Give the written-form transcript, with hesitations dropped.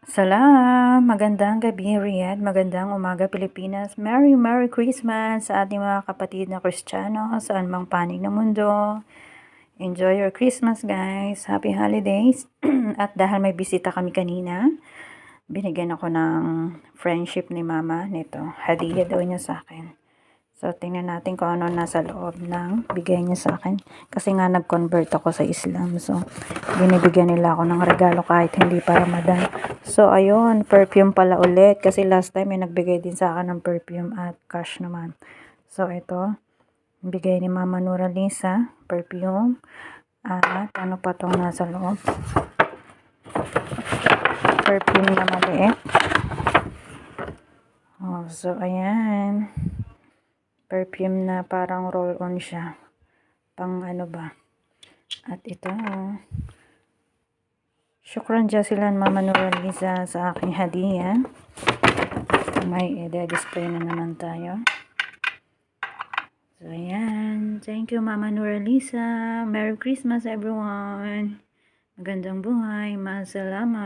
Magandang gabi Riyadh, magandang umaga Pilipinas. Merry Christmas sa ating mga kapatid na Kristiyano saan mang panig ng mundo. Enjoy your Christmas guys. Happy holidays. At dahil may bisita kami kanina, binigyan ako ng friendship ni Mama nito. Hadiah daw niya sa akin. So, tingnan natin kung ano nasa loob ng bigay niya sa akin. Kasi nga nag-convert ako sa Islam. So, binibigyan nila ako ng regalo kahit hindi pa Ramadan. So, ayun, perfume pala ulit. Kasi last time may nagbigay din sa akin ng perfume at cash naman. So, ito, bigay ni Mama Nura Lisa, perfume. At ano pa itong nasa loob? Perfume na maliit. Oh, so, ayan. Perfume na parang roll-on siya. Pang ano ba? At ito. Syukran jazilan Mama Nura Lisa sa aking hadiah. May i-display na naman tayo. So, ayan. Thank you Mama Nura Lisa. Merry Christmas everyone. Magandang buhay. Masalama.